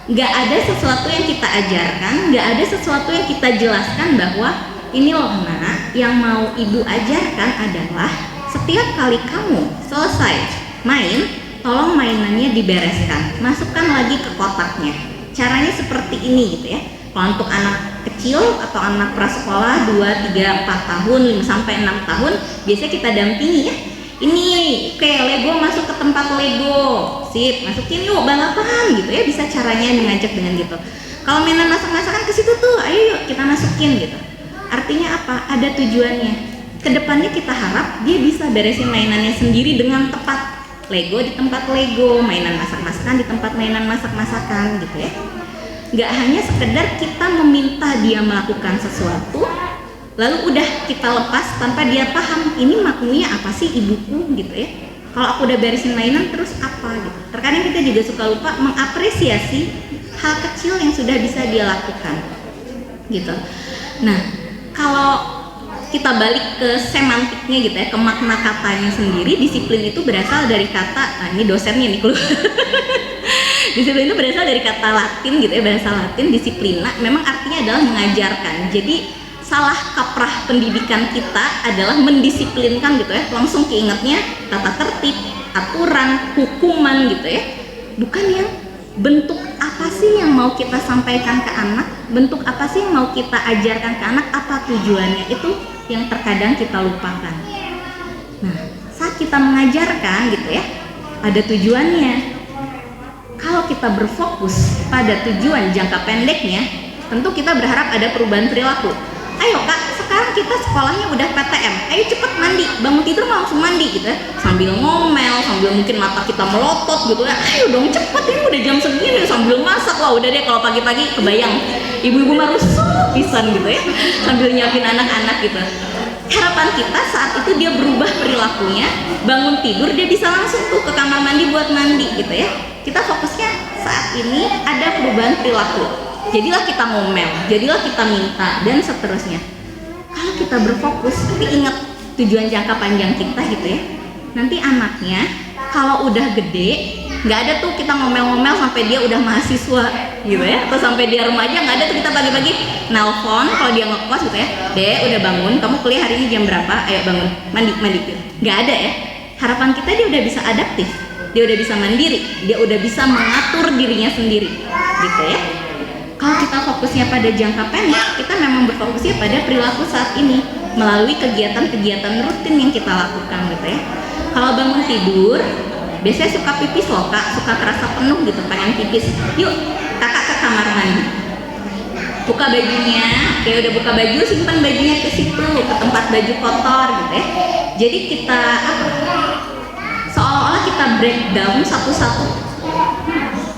Nggak ada sesuatu yang kita ajarkan, nggak ada sesuatu yang kita jelaskan bahwa ini loh nak, yang mau ibu ajarkan adalah setiap kali kamu selesai main, tolong mainannya dibereskan, masukkan lagi ke kotaknya. Caranya seperti ini gitu ya. Kalau untuk anak kecil atau anak prasekolah 2, 3, 4 tahun, 5 sampai 6 tahun, biasanya kita dampingi ya. Ini kayak Lego masuk ke tempat Lego, sip, masukin yuk balapan gitu ya, bisa caranya mengajak dengan gitu. Kalau mainan masak-masakan ke situ tuh, ayo yuk kita masukin gitu. Artinya apa? Ada tujuannya. Kedepannya kita harap dia bisa beresin mainannya sendiri dengan tepat. Lego di tempat Lego, mainan masak-masakan di tempat mainan masak-masakan gitu ya. Nggak hanya sekedar kita meminta dia melakukan sesuatu, lalu udah kita lepas tanpa dia paham ini maknanya apa sih ibuku gitu ya. Kalau aku udah beresin mainan terus apa gitu. Terkadang kita juga suka lupa mengapresiasi hal kecil yang sudah bisa dia lakukan gitu. Nah, kalau kita balik ke semantiknya gitu ya, ke makna katanya sendiri, disiplin itu berasal dari kata, ini dosennya nih keluar. Disiplin itu berasal dari kata Latin gitu ya, bahasa Latin, disiplina, memang artinya adalah mengajarkan. Jadi salah kaprah pendidikan kita adalah mendisiplinkan gitu ya, langsung keingetnya tata tertib, aturan, hukuman gitu ya. Bukan yang bentuk apa sih yang mau kita sampaikan ke anak, bentuk apa sih yang mau kita ajarkan ke anak, apa tujuannya, itu yang terkadang kita lupakan. Nah, saat kita mengajarkan gitu ya, ada tujuannya. Kalau kita berfokus pada tujuan jangka pendeknya, tentu kita berharap ada perubahan perilaku. Ayo kak, sekarang kita sekolahnya udah PTM, ayo cepet mandi, bangun tidur mau langsung mandi gitu ya, sambil ngomel, sambil mungkin mata kita melotot gitu ya, ayo dong cepet, ini udah jam segini, sambil masak. Wah udah deh, kalau pagi-pagi kebayang ibu-ibu mah rusuh pisan gitu ya, sambil nyiapin anak-anak gitu. Harapan kita saat itu dia berubah perilakunya, bangun tidur dia bisa langsung tuh ke kamar mandi buat mandi gitu ya. Kita fokusnya saat ini ada perubahan perilaku, jadilah kita ngomel, jadilah kita minta, dan seterusnya. Kalau kita berfokus, tapi ingat tujuan jangka panjang kita gitu ya, nanti anaknya kalau udah gede Nggak ada tuh kita ngomel-ngomel sampai dia udah mahasiswa gitu ya, atau sampai dia remaja. Nggak ada tuh kita pagi-pagi nelpon kalau dia ngekos gitu ya, Dek udah bangun, kamu kuliah hari ini jam berapa, ayo bangun, mandi gitu. Nggak ada ya. Harapan kita dia udah bisa adaptif, dia udah bisa mandiri, dia udah bisa mengatur dirinya sendiri gitu ya. Kalau kita fokusnya pada jangka pendek, kita memang berfokusnya pada perilaku saat ini melalui kegiatan-kegiatan rutin yang kita lakukan gitu ya. Kalau bangun tidur, biasanya suka pipis loh kak, suka terasa penuh gitu, pengen pipis. Yuk kakak ke kamar mandi, buka bajunya, oke udah buka baju, simpan bajunya ke situ, ke tempat baju kotor gitu ya. Jadi kita seolah-olah kita breakdown satu-satu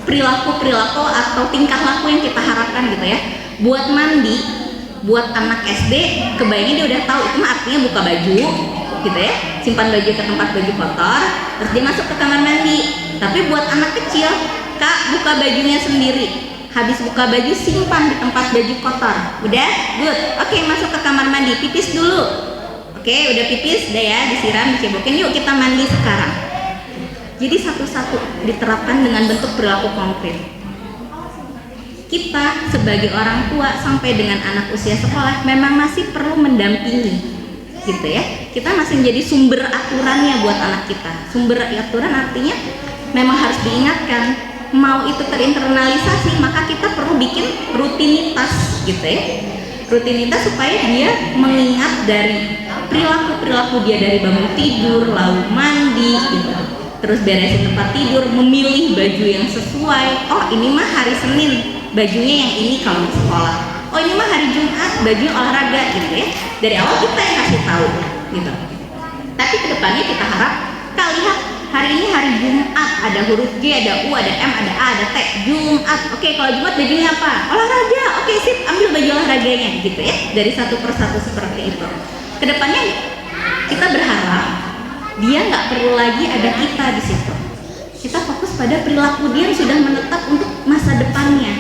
perilaku atau tingkah laku yang kita harapkan gitu ya. Buat mandi, buat anak SD, kebayangnya dia udah tahu itu mah artinya buka baju gitu ya, simpan baju ke tempat baju kotor, terus dia masuk ke kamar mandi. Tapi buat anak kecil, kak buka bajunya sendiri, habis buka baju simpan di tempat baju kotor, udah good, oke masuk ke kamar mandi, pipis dulu, oke udah pipis, udah ya disiram, dicebokin, yuk kita mandi sekarang. Jadi satu-satu diterapkan dengan bentuk perilaku konkret. Kita sebagai orang tua sampai dengan anak usia sekolah memang masih perlu mendampingi gitu ya. Kita masih menjadi sumber aturannya buat anak kita. Sumber aturan artinya memang harus diingatkan. Mau itu terinternalisasi, maka kita perlu bikin rutinitas gitu ya. Rutinitas supaya dia mengingat dari perilaku dia dari bangun tidur, lalu mandi gitu. Terus beresin tempat tidur, memilih baju yang sesuai. Oh ini mah hari Senin, bajunya yang ini kalau mau sekolah. Oh ini mah hari Jumat, baju olahraga gitu ya. Dari awal kita yang kasih tahu gitu. Tapi kedepannya kita harap, kak lihat hari ini hari Jumat, ada huruf G, ada U, ada M, ada A, ada T. Jumat, oke kalau Jumat bajunya apa? Olahraga, oke sip, ambil baju olahraganya gitu ya. Dari satu persatu seperti itu. Kedepannya kita berharap dia nggak perlu lagi ada kita di situ. Kita fokus pada perilaku dia yang sudah menetap untuk masa depannya.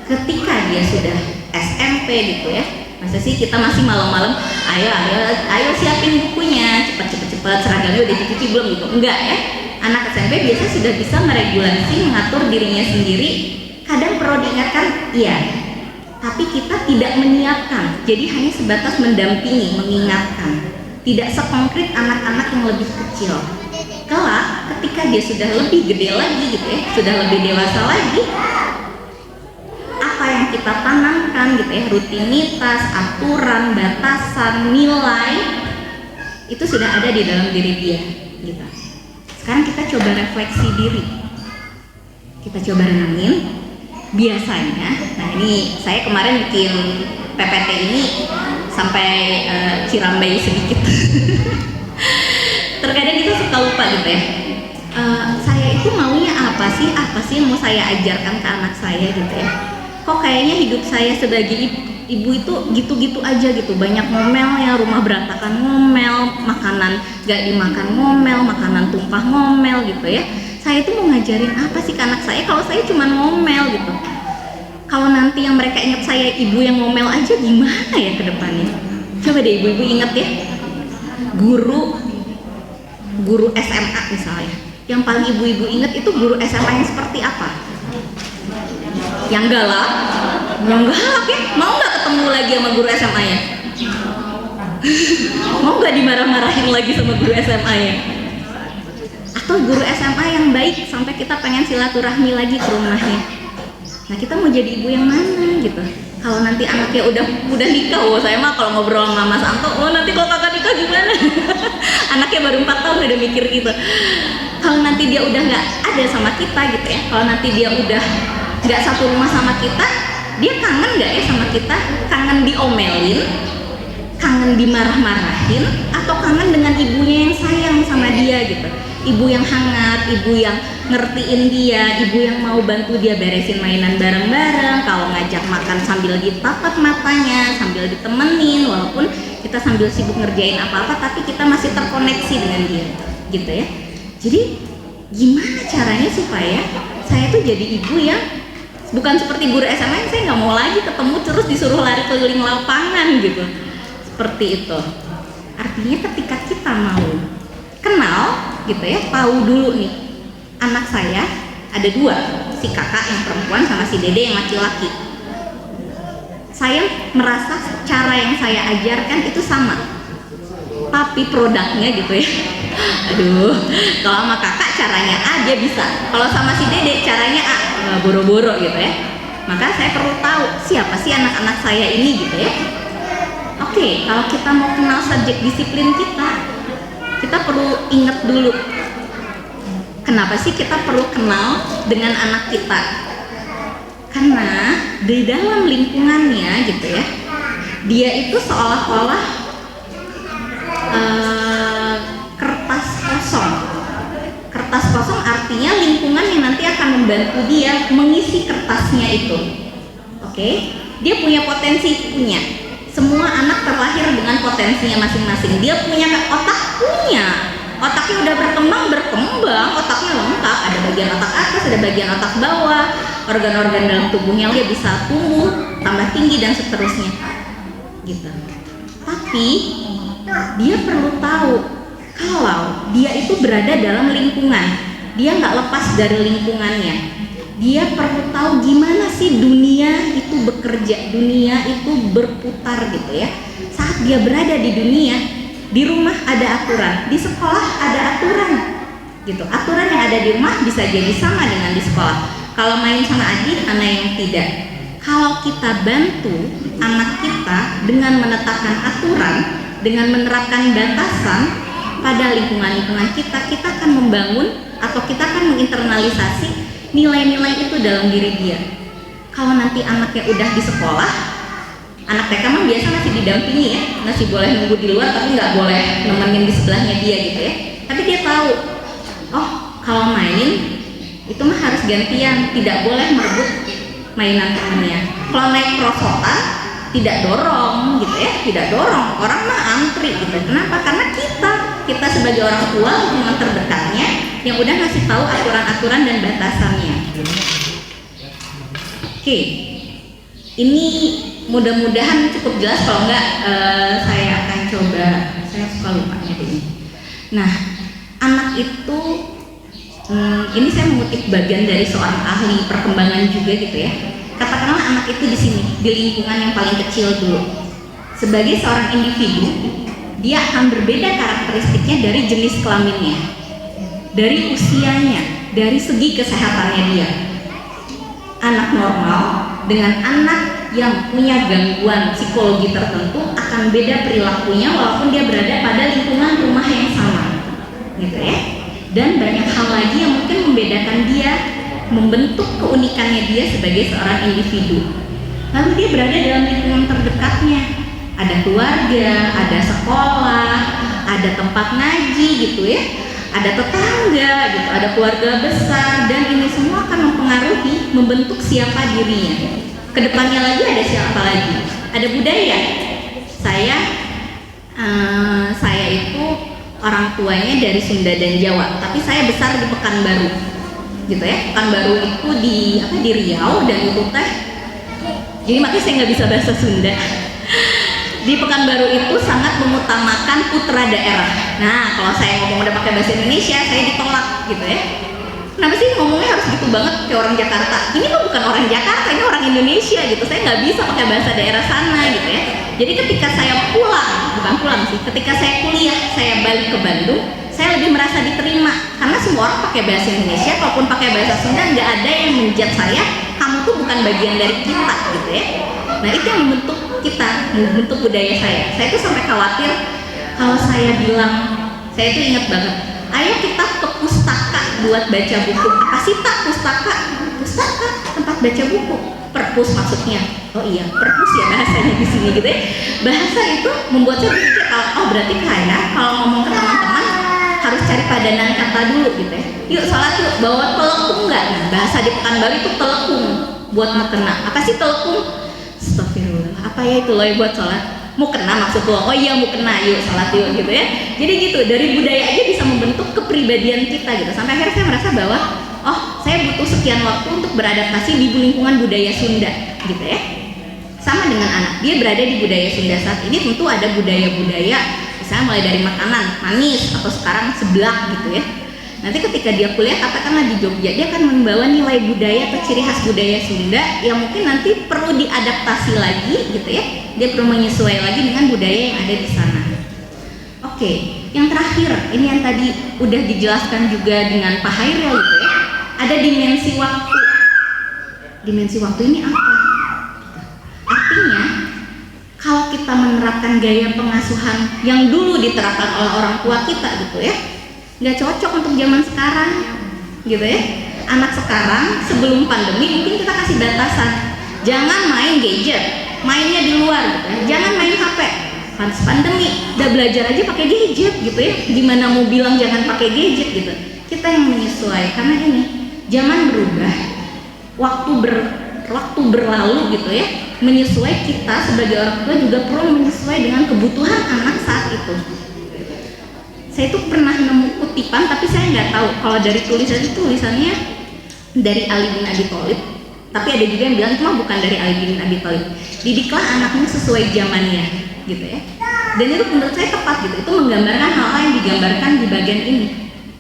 Ketika dia sudah SMP gitu ya, masa sih kita masih malam-malam, ayo siapin bukunya, cepet, seragamnya udah dicuci belum gitu? Enggak ya. Anak SMP biasanya sudah bisa meregulasi, mengatur dirinya sendiri. Kadang perlu diingatkan, iya. Tapi kita tidak menyiapkan. Jadi hanya sebatas mendampingi, mengingatkan. Tidak sekonkret anak-anak yang lebih kecil. Kelak ketika dia sudah lebih gede lagi gitu ya, sudah lebih dewasa lagi, apa yang kita tanamkan gitu ya, rutinitas, aturan, batasan, nilai, itu sudah ada di dalam diri dia gitu. Sekarang kita coba refleksi diri, kita coba renungin. Biasanya, nah ini saya kemarin bikin PPT ini sampai cirambai sedikit. Terkadang kita suka lupa gitu ya. Saya itu maunya apa sih yang mau saya ajarkan ke anak saya gitu ya. Kok kayaknya hidup saya sebagai ibu itu gitu-gitu aja gitu. Banyak ngomel ya, rumah berantakan ngomel, makanan gak dimakan ngomel, makanan tumpah ngomel gitu ya. Saya itu mau ngajarin apa sih ke anak saya kalau saya cuma ngomel gitu. Kalau nanti yang mereka ingat saya ibu yang ngomel aja, gimana ya ke depannya? Coba deh ibu-ibu ingat ya, guru SMA misalnya, yang paling ibu-ibu ingat itu guru SMA yang seperti apa? Yang galak ya? Mau nggak ketemu lagi sama guru SMA ya? Mau nggak dimarah-marahin lagi sama guru SMA ya? Atau guru SMA yang baik sampai kita pengen silaturahmi lagi ke rumahnya? Nah kita mau jadi ibu yang mana gitu? Kalau nanti anaknya udah nikah, saya mah kalau ngobrol sama Mas Anto, nanti kalau kakak nikah gimana? Anaknya baru 4 tahun udah mikir gitu. Kalau nanti dia udah nggak ada sama kita gitu ya, kalau nanti dia udah nggak satu rumah sama kita, dia kangen nggak ya sama kita? Kangen diomelin, kangen dimarah-marahin, atau kangen dengan ibunya yang sayang sama dia gitu? Ibu yang hangat, ibu yang ngertiin dia, ibu yang mau bantu dia beresin mainan bareng-bareng, kalau ngajak makan sambil ditatap matanya, sambil ditemenin, walaupun kita sambil sibuk ngerjain apa-apa, tapi kita masih terkoneksi dengan dia, gitu ya. Jadi gimana caranya supaya saya tuh jadi ibu yang bukan seperti guru SMA yang saya nggak mau lagi ketemu terus disuruh lari keliling lapangan gitu, seperti itu. Artinya ketika kita mau kenal gitu ya, tahu dulu nih anak saya ada 2, si kakak yang perempuan sama si dede yang laki-laki. Saya merasa cara yang saya ajarkan itu sama, tapi produknya gitu ya. Aduh, kalau sama kakak caranya A dia bisa, kalau sama si dede caranya A, nggak boro-boro gitu ya. Maka saya perlu tahu siapa sih anak-anak saya ini gitu ya. Oke, kalau kita mau kenal subjek disiplin kita perlu ingat dulu kenapa sih kita perlu kenal dengan anak kita. Karena di dalam lingkungannya gitu ya, dia itu seolah-olah kertas kosong. Kertas kosong artinya lingkungan yang nanti akan membantu dia mengisi kertasnya itu. Oke, dia punya potensi, punya. Semua anak terlahir dengan potensinya masing-masing. Dia punya otak, punya. Otaknya udah berkembang, otaknya lengkap. Ada bagian otak atas, ada bagian otak bawah. Organ-organ dalam tubuhnya dia bisa tumbuh, tambah tinggi dan seterusnya. Gitu. Tapi dia perlu tahu kalau dia itu berada dalam lingkungan, dia nggak lepas dari lingkungannya. Dia perlu tahu gimana sih dunia itu bekerja, dunia itu berputar gitu ya. Saat dia berada di dunia, di rumah ada aturan, di sekolah ada aturan gitu. Aturan yang ada di rumah bisa jadi sama dengan di sekolah. Kalau main sama adik, anak yang tidak. Kalau kita bantu anak kita dengan menetapkan aturan, dengan menerapkan batasan pada lingkungan-lingkungan kita akan membangun atau kita akan menginternalisasi nilai-nilai itu dalam diri dia. Kalau nanti anaknya udah di sekolah, anak TK mah biasa masih didampingi ya, masih boleh nunggu di luar tapi nggak boleh nemenin di sebelahnya dia gitu ya. Tapi dia tahu, oh kalau main itu mah harus gantian, tidak boleh merebut mainan temennya. Kalau naik perosotan tidak dorong gitu ya, tidak dorong, orang mah antri gitu. Kenapa? Karena kita sebagai orang tua, lingkungan terdekatnya yang udah ngasih tahu aturan-aturan dan batasannya. Oke, ini mudah-mudahan cukup jelas. Kalau enggak saya akan coba, saya suka lupa ini. Nah, anak itu ini saya mengutip bagian dari seorang ahli perkembangan juga gitu ya. Katakanlah anak itu di sini, di lingkungan yang paling kecil dulu. Sebagai seorang individu, dia akan berbeda karakteristiknya dari jenis kelaminnya, dari usianya, dari segi kesehatannya dia. Anak normal dengan anak yang punya gangguan psikologi tertentu akan beda perilakunya walaupun dia berada pada lingkungan rumah yang sama, gitu ya. Dan banyak hal lagi yang mungkin membedakan dia, membentuk keunikannya dia sebagai seorang individu. Lalu dia berada dalam lingkungan terdekatnya, ada keluarga, ada sekolah, ada tempat ngaji gitu ya, ada tetangga gitu, ada keluarga besar, dan ini semua akan mempengaruhi membentuk siapa dirinya. Kedepannya lagi ada siapa lagi? Ada budaya. Saya itu orang tuanya dari Sunda dan Jawa, tapi saya besar di Pekanbaru, gitu ya. Pekanbaru itu di Riau, dan itu teh. Jadi makanya saya nggak bisa bahasa Sunda. Di Pekanbaru itu sangat mengutamakan putra daerah. Nah, kalau saya ngomong udah pakai bahasa Indonesia, saya ditolak gitu ya. Kenapa sih ngomongnya harus gitu banget kayak orang Jakarta? Ini kok bukan orang Jakarta, ini orang Indonesia gitu. Saya nggak bisa pakai bahasa daerah sana gitu ya. Jadi ketika saya ketika saya kuliah, saya balik ke Bandung, saya lebih merasa diterima karena semua orang pakai bahasa Indonesia, walaupun pakai bahasa Sunda nggak ada yang menjat saya, kamu tuh bukan bagian dari kita gitu ya. Nah itu yang membentuk kita, membentuk budaya saya. Saya tuh sampai khawatir kalau saya bilang, saya tuh ingat banget, ayo kita ke pustaka buat baca buku. Apa sih tak pustaka? Pustaka, tempat baca buku. Perpus maksudnya. Oh iya, perpus ya bahasanya di sini gitu ya. Bahasa itu membuat saya berpikir, oh berarti kalau ngomong ke teman-teman harus cari padanan kata dulu gitu ya. Yuk sholat yuk, bawa telekung nggak? Nah, bahasa di Pekanbaru itu telekung buat mukena. Apa sih telekung? Astagfirullah. Apa ya itu loh buat sholat? Mukena maksud lo? Oh iya mukena, yuk sholat yuk gitu ya. Jadi gitu, dari budaya aja bisa membentuk kepribadian kita gitu. Sampai akhirnya saya merasa bahwa oh saya butuh sekian waktu untuk beradaptasi di lingkungan budaya Sunda gitu ya. Sama dengan anak, dia berada di budaya Sunda saat ini, tentu ada budaya-budaya misalnya mulai dari makanan manis atau sekarang seblak gitu ya. Nanti ketika dia kuliah, katakanlah di Jogja, dia akan membawa nilai budaya atau ciri khas budaya Sunda yang mungkin nanti perlu diadaptasi lagi gitu ya. Dia perlu menyesuaikan lagi dengan budaya yang ada di sana. Oke, yang terakhir, ini yang tadi udah dijelaskan juga dengan Pak Hairil gitu ya. Ada dimensi waktu. Dimensi waktu ini apa? Artinya, kalau kita menerapkan gaya pengasuhan yang dulu diterapkan oleh orang tua kita gitu ya, nggak cocok untuk zaman sekarang gitu ya. Anak sekarang sebelum pandemi mungkin kita kasih batasan, jangan main gadget, mainnya di luar gitu ya. Jangan main HP. Pas pandemi udah belajar aja pakai gadget gitu ya, gimana mau bilang jangan pakai gadget gitu. Kita yang menyesuaikan, karena ini zaman berubah, waktu berlalu gitu ya, menyesuaikan. Kita sebagai orang tua juga perlu menyesuaikan dengan kebutuhan anak saat itu. Saya tuh pernah nemu kutipan, tapi saya nggak tahu kalau dari tulisannya dari Ali bin Abi Thalib, tapi ada juga yang bilang cuma bukan dari Ali bin Abi Thalib. Didiklah anakmu sesuai zamannya, gitu ya. Dan itu menurut saya tepat gitu. Itu menggambarkan hal-hal yang digambarkan di bagian ini.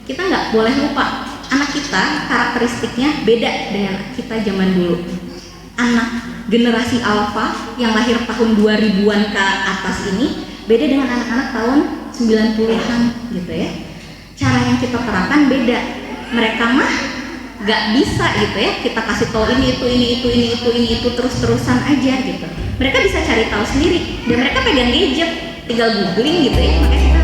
Kita nggak boleh lupa, anak kita karakteristiknya beda dengan kita zaman dulu. Anak generasi alfa yang lahir tahun 2000-an ke atas ini beda dengan anak-anak tahun 90-an gitu ya. Cara yang kita terapkan beda. Mereka mah gak bisa gitu ya, kita kasih tahu ini itu terus-terusan aja gitu. Mereka bisa cari tahu sendiri dan mereka pegang gadget, tinggal googling gitu ya. Makanya kita